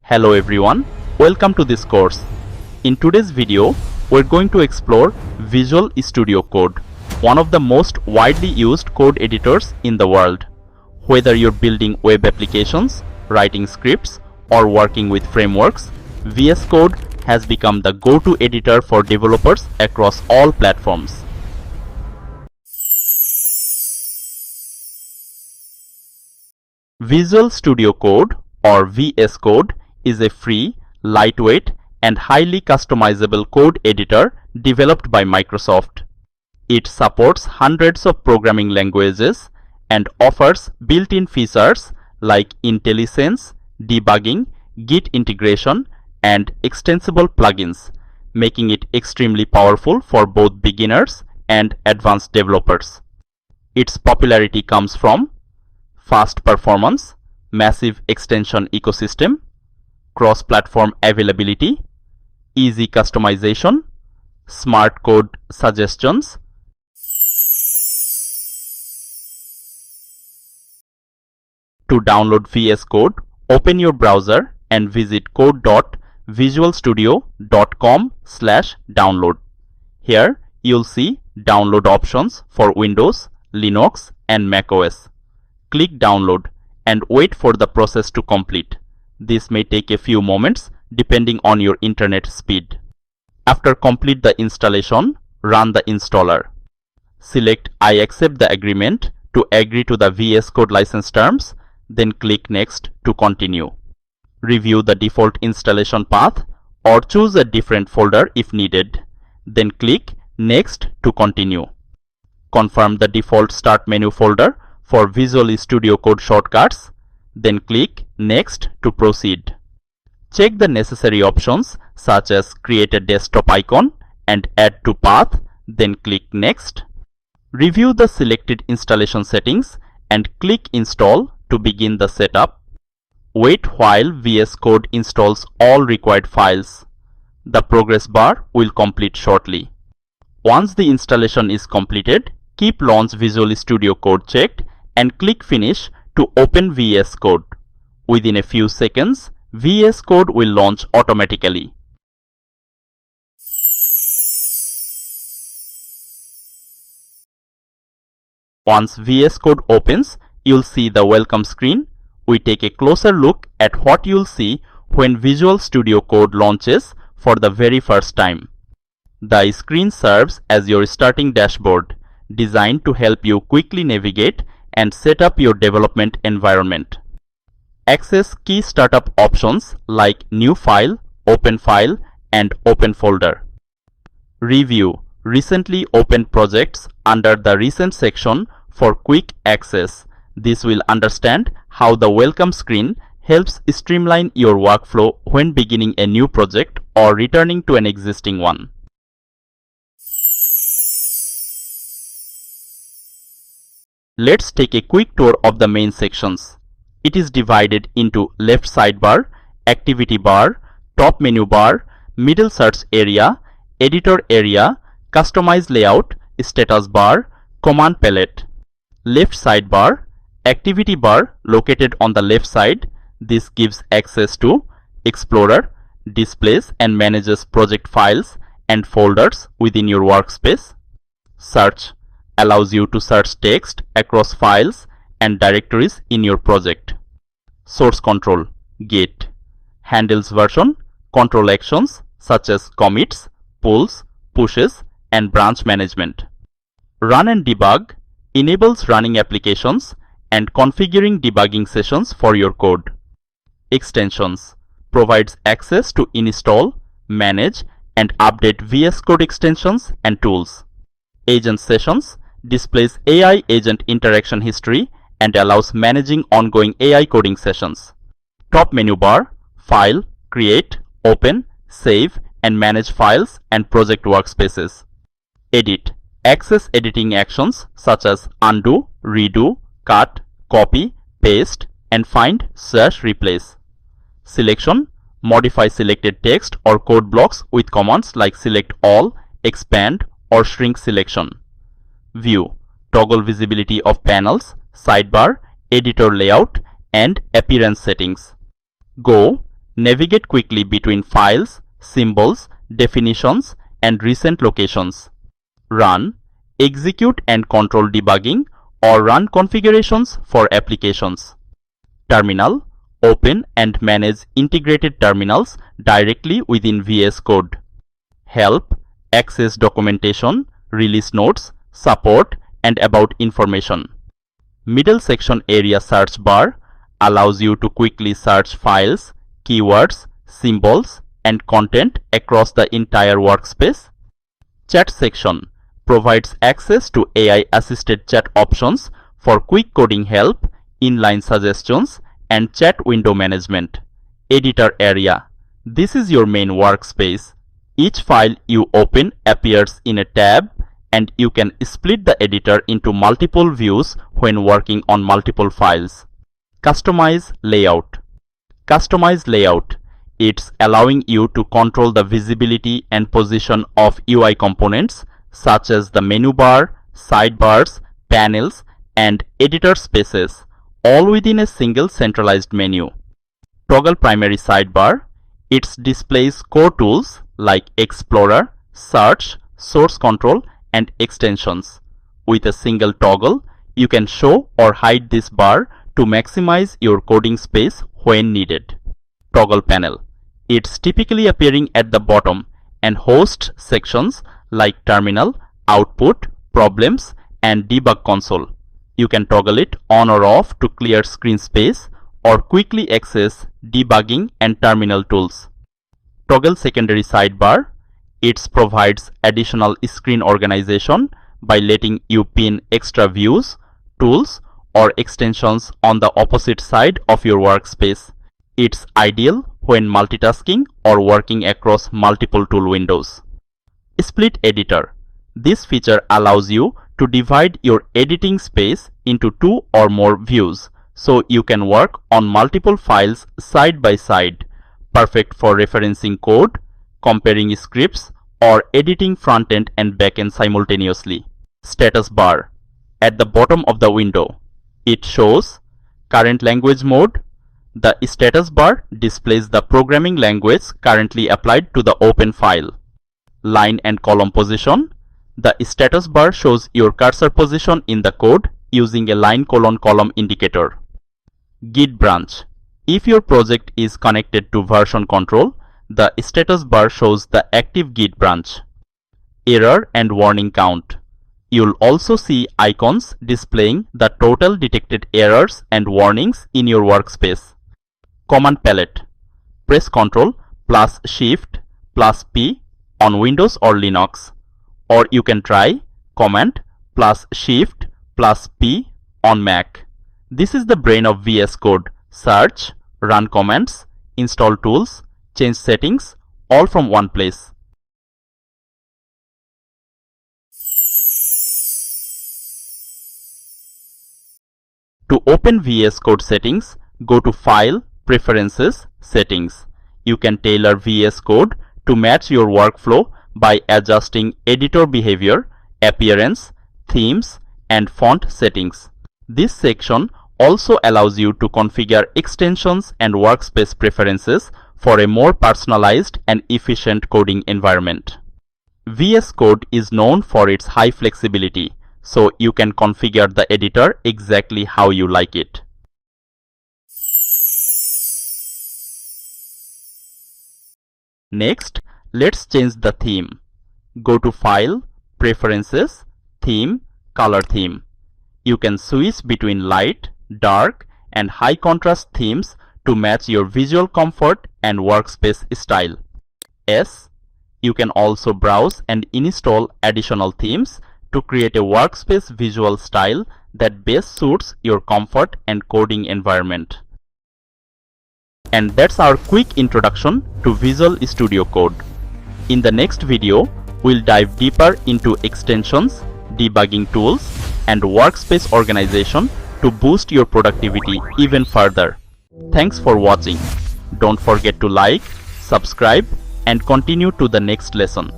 Hello everyone, welcome to this course. In today's video, we're going to explore Visual Studio Code, one of the most widely used code editors in the world. Whether you're building web applications, writing scripts, or working with frameworks, VS Code has become the go-to editor for developers across all platforms. Visual Studio Code or VS Code is a free, lightweight, and highly customizable code editor developed by Microsoft. It supports hundreds of programming languages and offers built-in features like IntelliSense, debugging, Git integration, and extensible plugins, making it extremely powerful for both beginners and advanced developers. Its popularity comes from fast performance, massive extension ecosystem, cross-platform availability, easy customization, smart code suggestions. To download VS Code, open your browser and visit code.visualstudio.com/download. Here you'll see download options for Windows, Linux, and macOS. Click download and wait for the process to complete. This may take a few moments depending on your internet speed. After complete the installation, run the installer. Select I accept the agreement to agree to the VS Code license terms, then click Next to continue. Review the default installation path or choose a different folder if needed. Then click Next to continue. Confirm the default Start menu folder for Visual Studio Code shortcuts. Then click Next to proceed. Check the necessary options such as create a desktop icon and add to path, then click Next. Review the selected installation settings and click Install to begin the setup. Wait while VS Code installs all required files. The progress bar will complete shortly. Once the installation is completed, keep Launch Visual Studio Code checked and click Finish to open VS Code. Within a few seconds, VS Code will launch automatically. Once VS Code opens, you'll see the welcome screen. We take a closer look at what you'll see when Visual Studio Code launches for the very first time. The screen serves as your starting dashboard, designed to help you quickly navigate and set up your development environment. Access key startup options like New File, Open File, and Open Folder. Review recently opened projects under the Recent section for quick access. This will understand how the welcome screen helps streamline your workflow when beginning a new project or returning to an existing one. Let's take a quick tour of the main sections. It is divided into left sidebar, activity bar, top menu bar, middle search area, editor area, customize layout, status bar, command palette. Left sidebar, activity bar located on the left side. This gives access to Explorer, displays and manages project files and folders within your workspace. Search allows you to search text across files and directories in your project. Source control, Git, handles version control actions such as commits, pulls, pushes, and branch management. Run and debug enables running applications and configuring debugging sessions for your code. Extensions provides access to install, manage, and update VS Code extensions and tools. Agent sessions displays AI agent interaction history and allows managing ongoing AI coding sessions. Top menu bar, File, Create, Open, Save, and manage files and project workspaces. Edit access editing actions such as undo, redo, cut, copy, paste, and find/replace. Selection modify selected text or code blocks with commands like select all, expand, or shrink selection. View toggle visibility of panels, sidebar, editor layout, and appearance settings. Go Navigate quickly between files, symbols, definitions, and recent locations. Run, execute and control debugging or run configurations for applications. Terminal, open and manage integrated terminals directly within VS Code. Help, access documentation, release notes, support, and about information. Middle section area search bar allows you to quickly search files, keywords, symbols, and content across the entire workspace. Chat section provides access to AI-assisted chat options for quick coding help, inline suggestions, and chat window management. Editor area. This is your main workspace. Each file you open appears in a tab, and you can split the editor into multiple views when working on multiple files. Customize layout. Customize layout. It's allowing you to control the visibility and position of UI components such as the menu bar, sidebars, panels, and editor spaces, all within a single centralized menu. Toggle primary sidebar. It displays core tools like Explorer, Search, Source Control, and extensions. With a single toggle, you can show or hide this bar to maximize your coding space when needed. Toggle panel. It's typically appearing at the bottom and hosts sections like Terminal, Output, Problems, and Debug Console. You can toggle it on or off to clear screen space or quickly access debugging and terminal tools. Toggle secondary sidebar. It provides additional screen organization by letting you pin extra views, tools, or extensions on the opposite side of your workspace. It's ideal when multitasking or working across multiple tool windows. Split editor. This feature allows you to divide your editing space into 2 or more views, so you can work on multiple files side by side, perfect for referencing code, comparing scripts, or editing front-end and back-end simultaneously. Status bar. At the bottom of the window, it shows current language mode. The status bar displays the programming language currently applied to the open file. Line and column position. The status bar shows your cursor position in the code using a line:column indicator. Git branch. If your project is connected to version control, the status bar shows the active Git branch. Error and warning count. You'll also see icons displaying the total detected errors and warnings in your workspace. Command palette. Press Ctrl plus Shift plus P on Windows or Linux, or you can try Command plus Shift plus P on Mac. This is the brain of VS Code. Search, run commands, install tools, change settings, all from one place. To open VS Code settings, go to File, Preferences, Settings. You can tailor VS Code to match your workflow by adjusting editor behavior, appearance, themes, and font settings. This section also allows you to configure extensions and workspace preferences for a more personalized and efficient coding environment. VS Code is known for its high flexibility, so you can configure the editor exactly how you like it. Next, let's change the theme. Go to File, Preferences, Theme, Color Theme. You can switch between light, dark, and high contrast themes to match your visual comfort and workspace style. You can also browse and install additional themes to create a workspace visual style that best suits your comfort and coding environment. And that's our quick introduction to Visual Studio Code. In the next video, we'll dive deeper into extensions, debugging tools, and workspace organization to boost your productivity even further. Thanks for watching. Don't forget to like, subscribe, and continue to the next lesson.